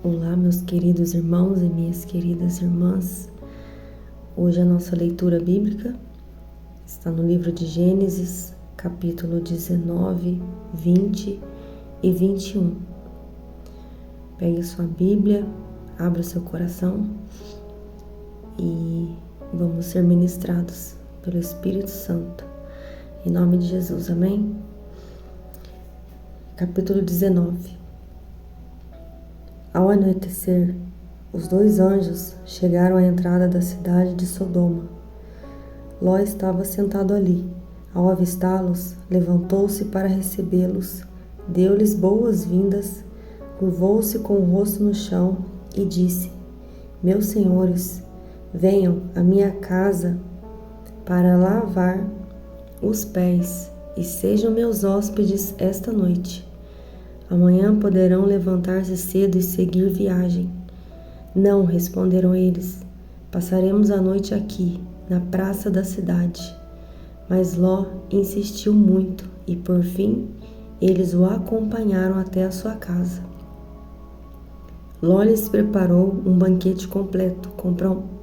Olá, meus queridos irmãos e minhas queridas irmãs. Hoje a nossa leitura bíblica está no livro de Gênesis, capítulo 19, 20 e 21. Pegue sua Bíblia, abra seu coração e vamos ser ministrados pelo Espírito Santo. Em nome de Jesus, amém? Capítulo 19. Ao anoitecer, os dois anjos chegaram à entrada da cidade de Sodoma. Ló estava sentado ali. Ao avistá-los, levantou-se para recebê-los, deu-lhes boas-vindas, curvou-se com o rosto no chão e disse: Meus senhores, venham à minha casa para lavar os pés e sejam meus hóspedes esta noite. Amanhã poderão levantar-se cedo e seguir viagem. Não, responderam eles, passaremos a noite aqui, na praça da cidade. Mas Ló insistiu muito e, por fim, eles o acompanharam até a sua casa. Ló lhes preparou um banquete completo, com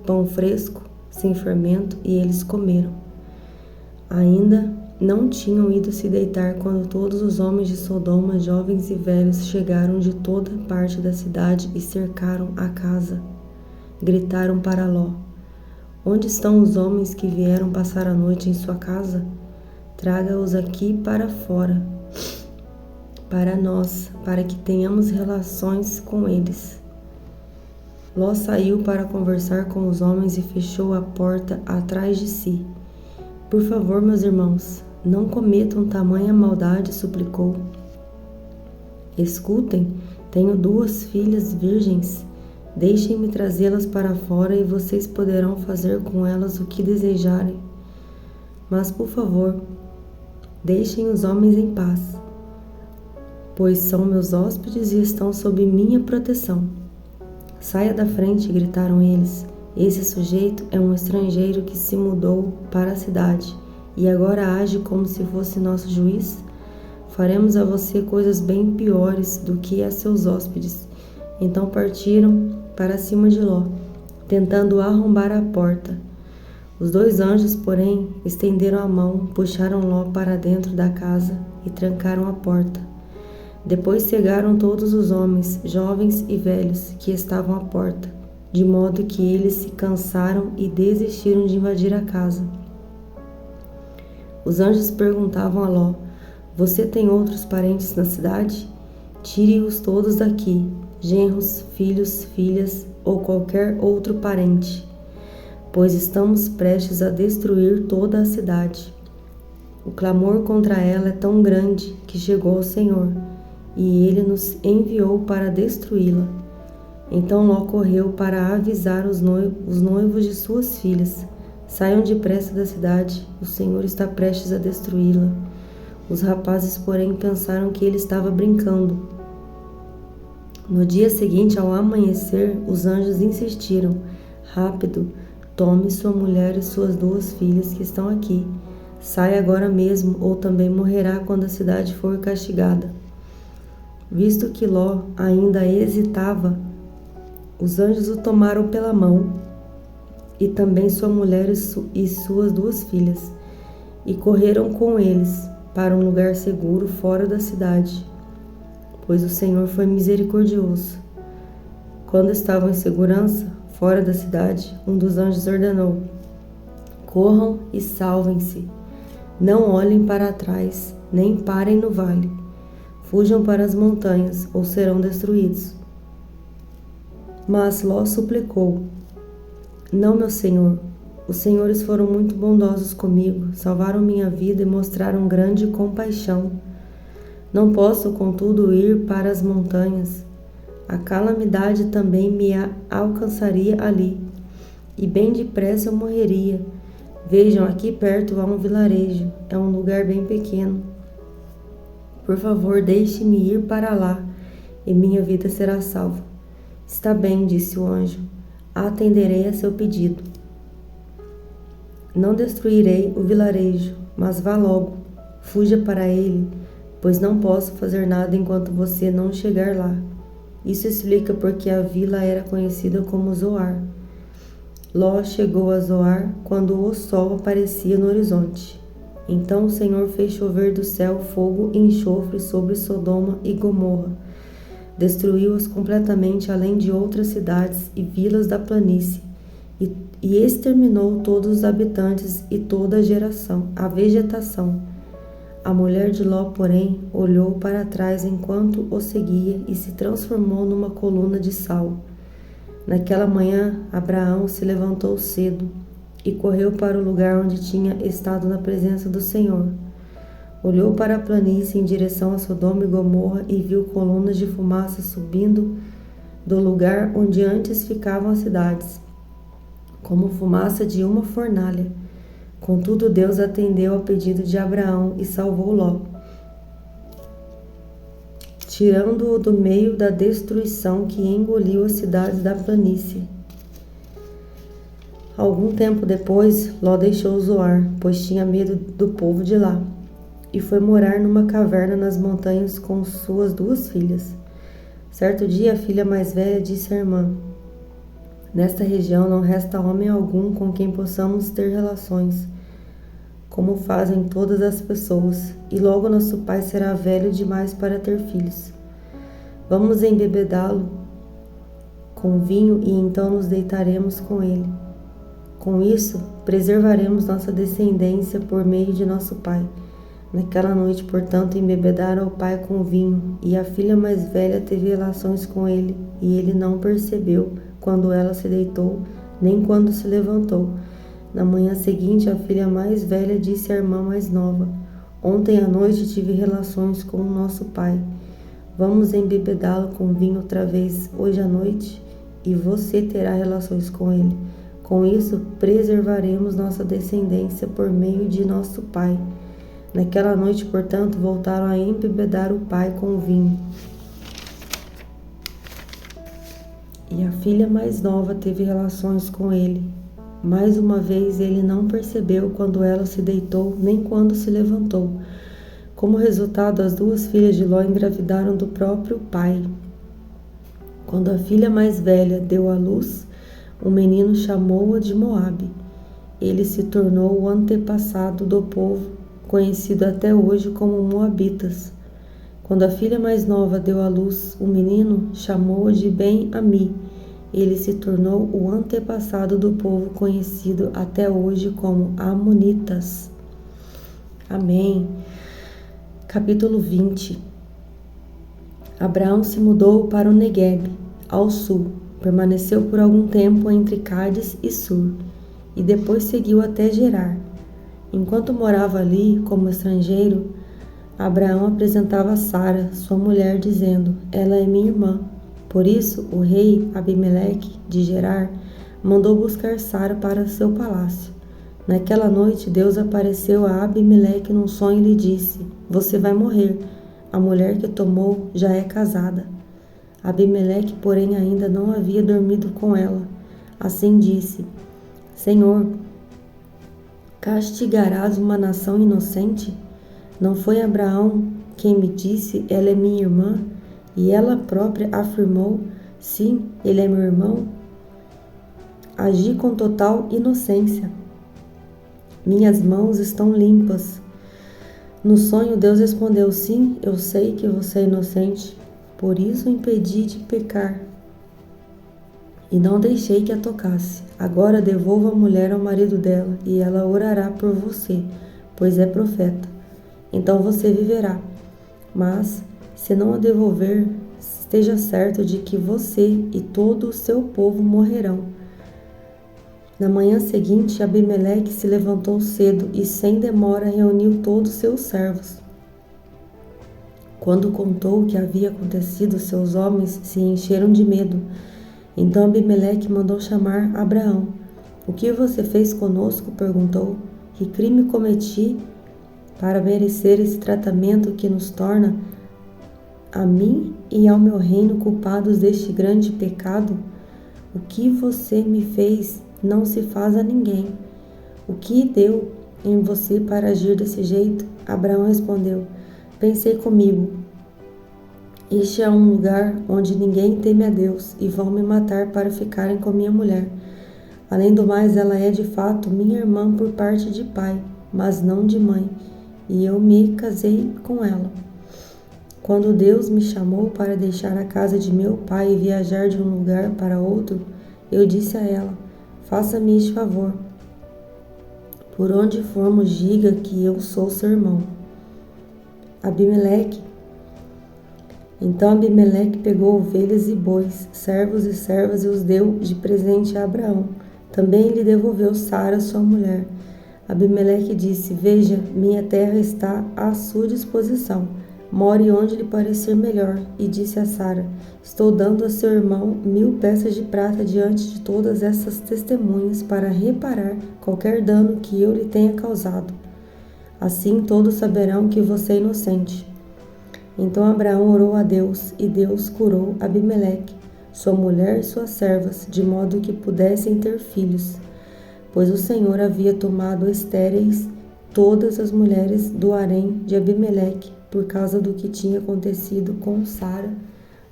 pão fresco, sem fermento, e eles comeram. Ainda não tinham ido se deitar quando todos os homens de Sodoma, jovens e velhos, chegaram de toda parte da cidade e cercaram a casa. Gritaram para Ló: Onde estão os homens que vieram passar a noite em sua casa? Traga-os aqui para fora, para nós, para que tenhamos relações com eles. Ló saiu para conversar com os homens e fechou a porta atrás de si. Por favor, meus irmãos, não cometam tamanha maldade, suplicou. Escutem, tenho 2 filhas virgens. Deixem-me trazê-las para fora e vocês poderão fazer com elas o que desejarem. Mas, por favor, deixem os homens em paz, pois são meus hóspedes e estão sob minha proteção. Saia da frente, gritaram eles. Esse sujeito é um estrangeiro que se mudou para a cidade e agora age como se fosse nosso juiz. Faremos a você coisas bem piores do que a seus hóspedes. Então partiram para cima de Ló, tentando arrombar a porta. Os 2 anjos, porém, estenderam a mão, puxaram Ló para dentro da casa e trancaram a porta. Depois cegaram todos os homens, jovens e velhos, que estavam à porta, de modo que eles se cansaram e desistiram de invadir a casa. Os anjos perguntavam a Ló: Você tem outros parentes na cidade? Tire-os todos daqui, genros, filhos, filhas ou qualquer outro parente, pois estamos prestes a destruir toda a cidade. O clamor contra ela é tão grande que chegou ao Senhor, e Ele nos enviou para destruí-la. Então Ló correu para avisar os noivos de suas filhas: Saiam depressa da cidade, o Senhor está prestes a destruí-la. Os rapazes, porém, pensaram que ele estava brincando. No dia seguinte, ao amanhecer, os anjos insistiram: Rápido, tome sua mulher e suas 2 filhas que estão aqui. Saia agora mesmo, ou também morrerá quando a cidade for castigada. Visto que Ló ainda hesitava, os anjos o tomaram pela mão, e também sua mulher e suas 2 filhas, e correram com eles para um lugar seguro fora da cidade, pois o Senhor foi misericordioso. Quando estavam em segurança, fora da cidade, um dos anjos ordenou: Corram e salvem-se. Não olhem para trás, nem parem no vale. Fujam para as montanhas, ou serão destruídos. Mas Ló suplicou: Não, meu senhor, os senhores foram muito bondosos comigo, salvaram minha vida e mostraram grande compaixão. Não posso, contudo, ir para as montanhas. A calamidade também me alcançaria ali, e bem depressa eu morreria. Vejam, aqui perto há um vilarejo, é um lugar bem pequeno. Por favor, deixe-me ir para lá, e minha vida será salva. Está bem, disse o anjo, atenderei a seu pedido. Não destruirei o vilarejo, mas vá logo, fuja para ele, pois não posso fazer nada enquanto você não chegar lá. Isso explica porque a vila era conhecida como Zoar. Ló chegou a Zoar quando o sol aparecia no horizonte. Então o Senhor fez chover do céu fogo e enxofre sobre Sodoma e Gomorra. Destruiu-as completamente, além de outras cidades e vilas da planície, e exterminou todos os habitantes e toda a vegetação. A mulher de Ló, porém, olhou para trás enquanto o seguia e se transformou numa coluna de sal. Naquela manhã, Abraão se levantou cedo e correu para o lugar onde tinha estado na presença do Senhor. Olhou para a planície em direção a Sodoma e Gomorra e viu colunas de fumaça subindo do lugar onde antes ficavam as cidades, como fumaça de uma fornalha. Contudo, Deus atendeu ao pedido de Abraão e salvou Ló, tirando-o do meio da destruição que engoliu as cidades da planície. Algum tempo depois, Ló deixou Zoar, pois tinha medo do povo de lá, e foi morar numa caverna nas montanhas com suas 2 filhas. Certo dia, a filha mais velha disse à irmã: "Nesta região não resta homem algum com quem possamos ter relações, como fazem todas as pessoas, e logo nosso pai será velho demais para ter filhos. Vamos embebedá-lo com vinho e então nos deitaremos com ele. Com isso, preservaremos nossa descendência por meio de nosso pai." Naquela noite, portanto, embebedaram o pai com vinho, e a filha mais velha teve relações com ele, e ele não percebeu quando ela se deitou, nem quando se levantou. Na manhã seguinte, a filha mais velha disse à irmã mais nova: "Ontem à noite tive relações com o nosso pai. Vamos embebedá-lo com vinho outra vez hoje à noite, e você terá relações com ele. Com isso, preservaremos nossa descendência por meio de nosso pai." Naquela noite, portanto, voltaram a embebedar o pai com o vinho. E a filha mais nova teve relações com ele. Mais uma vez, ele não percebeu quando ela se deitou, nem quando se levantou. Como resultado, as 2 filhas de Ló engravidaram do próprio pai. Quando a filha mais velha deu à luz, o menino chamou-a de Moabe. Ele se tornou o antepassado do povo, conhecido até hoje como Moabitas. Quando a filha mais nova deu à luz o menino, chamou-o de Ben-Ami. Ele se tornou o antepassado do povo conhecido até hoje como Amonitas. Amém. Capítulo 20. Abraão se mudou para o Neguebe, ao sul. Permaneceu por algum tempo entre Cádiz e Sur, e depois seguiu até Gerar. Enquanto morava ali como estrangeiro, Abraão apresentava Sara, sua mulher, dizendo: "Ela é minha irmã." Por isso, o rei Abimeleque de Gerar mandou buscar Sara para seu palácio. Naquela noite, Deus apareceu a Abimeleque num sonho e lhe disse: "Você vai morrer. A mulher que tomou já é casada." Abimeleque, porém, ainda não havia dormido com ela. Assim disse: "Senhor, castigarás uma nação inocente? Não foi Abraão quem me disse: 'Ela é minha irmã'? E ela própria afirmou: 'Sim, ele é meu irmão'? Agi com total inocência. Minhas mãos estão limpas." No sonho, Deus respondeu: "Sim, eu sei que você é inocente, por isso o impedi de pecar e não deixei que a tocasse. Agora devolva a mulher ao marido dela, e ela orará por você, pois é profeta. Então você viverá. Mas, se não a devolver, esteja certo de que você e todo o seu povo morrerão." Na manhã seguinte, Abimeleque se levantou cedo e sem demora reuniu todos seus servos. Quando contou o que havia acontecido, seus homens se encheram de medo. Então Abimeleque mandou chamar Abraão. "O que você fez conosco?" perguntou. "Que crime cometi para merecer esse tratamento que nos torna a mim e ao meu reino culpados deste grande pecado? O que você me fez não se faz a ninguém. O que deu em você para agir desse jeito?" Abraão respondeu: "Pensei comigo, Este é um lugar onde ninguém teme a Deus e vão me matar para ficarem com minha mulher. Além do mais, ela é de fato minha irmã por parte de pai, mas não de mãe, e eu me casei com ela. Quando Deus me chamou para deixar a casa de meu pai e viajar de um lugar para outro, eu disse a ela: faça-me este favor. Por onde formos, diga que eu sou seu irmão. Então Abimeleque pegou ovelhas e bois, servos e servas e os deu de presente a Abraão. Também lhe devolveu Sara, sua mulher. Abimeleque disse: veja, minha terra está à sua disposição. More onde lhe parecer melhor. E disse a Sara: estou dando a seu irmão 1000 peças de prata diante de todas essas testemunhas para reparar qualquer dano que eu lhe tenha causado. Assim todos saberão que você é inocente. Então Abraão orou a Deus, e Deus curou Abimeleque, sua mulher e suas servas, de modo que pudessem ter filhos, pois o Senhor havia tomado estéreis todas as mulheres do harém de Abimeleque, por causa do que tinha acontecido com Sara,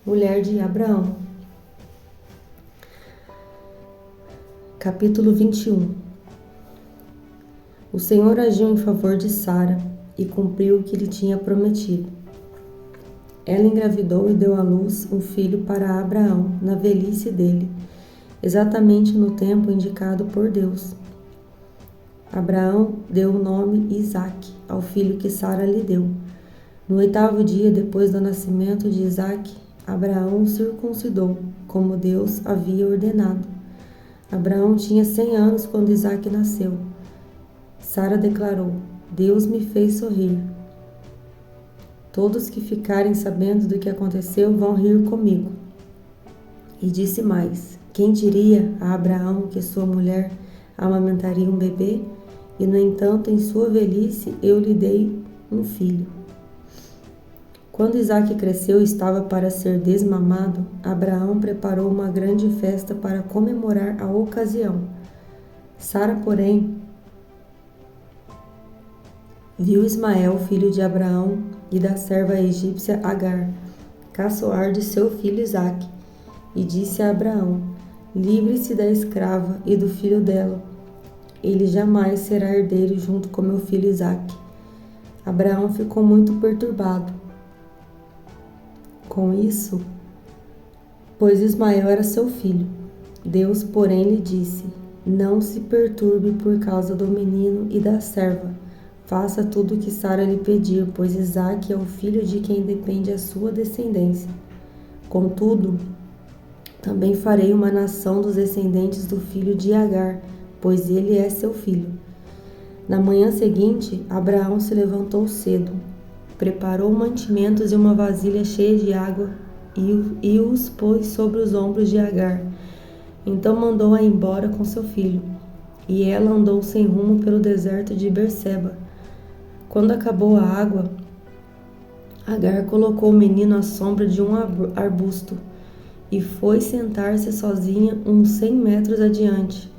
mulher de Abraão. Capítulo 21. O Senhor agiu em favor de Sara e cumpriu o que lhe tinha prometido. Ela engravidou e deu à luz um filho para Abraão, na velhice dele, exatamente no tempo indicado por Deus. Abraão deu o nome Isaque ao filho que Sara lhe deu. No 8º dia depois do nascimento de Isaque, Abraão o circuncidou, como Deus havia ordenado. Abraão tinha 100 anos quando Isaque nasceu. Sara declarou: Deus me fez sorrir. Todos que ficarem sabendo do que aconteceu vão rir comigo. E disse mais: quem diria a Abraão que sua mulher amamentaria um bebê? E no entanto, em sua velhice, eu lhe dei um filho. Quando Isaque cresceu e estava para ser desmamado, Abraão preparou uma grande festa para comemorar a ocasião. Sara, porém, viu Ismael, filho de Abraão, e da serva egípcia Agar, caçoar de seu filho Isaque, e disse a Abraão: livre-se da escrava e do filho dela. Ele jamais será herdeiro junto com meu filho Isaque. Abraão ficou muito perturbado com isso, pois Ismael era seu filho. Deus, porém, lhe disse: não se perturbe por causa do menino e da serva. Faça tudo o que Sara lhe pedir, pois Isaque é o filho de quem depende a sua descendência. Contudo, também farei uma nação dos descendentes do filho de Agar, pois ele é seu filho. Na manhã seguinte, Abraão se levantou cedo, preparou mantimentos e uma vasilha cheia de água e os pôs sobre os ombros de Agar. Então mandou-a embora com seu filho, e ela andou sem rumo pelo deserto de Berseba. Quando acabou a água, Agar colocou o menino à sombra de um arbusto e foi sentar-se sozinha uns 100 metros adiante.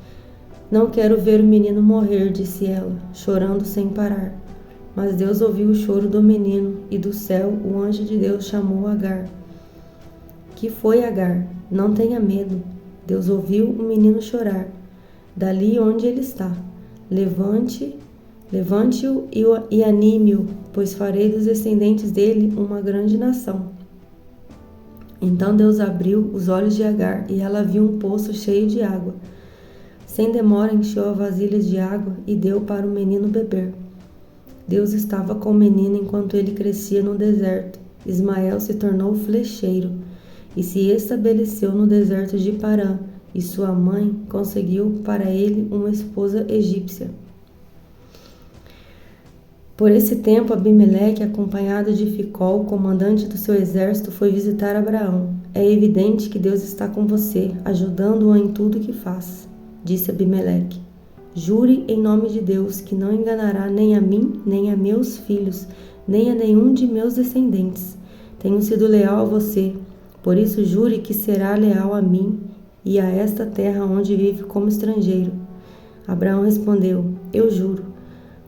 Não quero ver o menino morrer, disse ela, chorando sem parar. Mas Deus ouviu o choro do menino, e do céu o anjo de Deus chamou Agar. Que foi, Agar? Não tenha medo. Deus ouviu o menino chorar. Dali onde ele está. Levante-o e anime-o, pois farei dos descendentes dele uma grande nação. Então Deus abriu os olhos de Agar, e ela viu um poço cheio de água. Sem demora encheu a vasilha de água e deu para o menino beber. Deus estava com o menino enquanto ele crescia no deserto. Ismael se tornou flecheiro e se estabeleceu no deserto de Parã, e sua mãe conseguiu para ele uma esposa egípcia. Por esse tempo, Abimeleque, acompanhado de Ficol, comandante do seu exército, foi visitar Abraão. É evidente que Deus está com você, ajudando-o em tudo que faz, disse Abimeleque. Jure em nome de Deus que não enganará nem a mim, nem a meus filhos, nem a nenhum de meus descendentes. Tenho sido leal a você, por isso jure que será leal a mim e a esta terra onde vive como estrangeiro. Abraão respondeu: eu juro.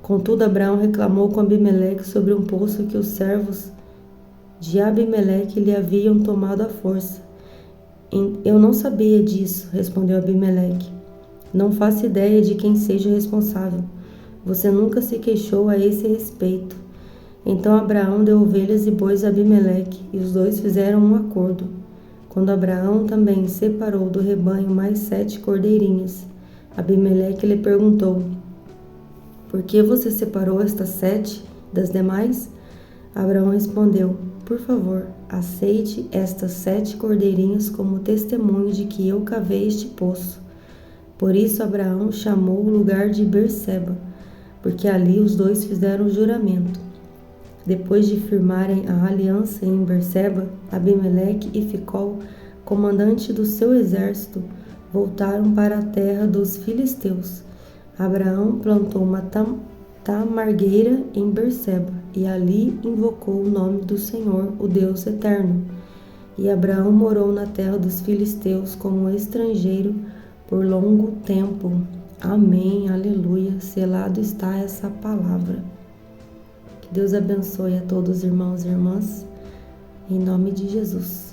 Contudo, Abraão reclamou com Abimeleque sobre um poço que os servos de Abimeleque lhe haviam tomado à força. Eu não sabia disso, respondeu Abimeleque. Não faço ideia de quem seja o responsável. Você nunca se queixou a esse respeito. Então Abraão deu ovelhas e bois a Abimeleque, e os dois fizeram um acordo. Quando Abraão também separou do rebanho mais 7 cordeirinhas, Abimeleque lhe perguntou: Por que você separou estas 7 das demais? Abraão respondeu: Por favor, aceite estas 7 cordeirinhas como testemunho de que eu cavei este poço. Por isso Abraão chamou o lugar de Berseba, porque ali os dois fizeram o juramento. Depois de firmarem a aliança em Berseba, Abimeleque e Ficol, comandante do seu exército, voltaram para a terra dos filisteus. Abraão plantou uma tamargueira em Berseba e ali invocou o nome do Senhor, o Deus eterno. E Abraão morou na terra dos filisteus como estrangeiro por longo tempo. Amém, aleluia, selado está essa palavra. Que Deus abençoe a todos os irmãos e irmãs, em nome de Jesus.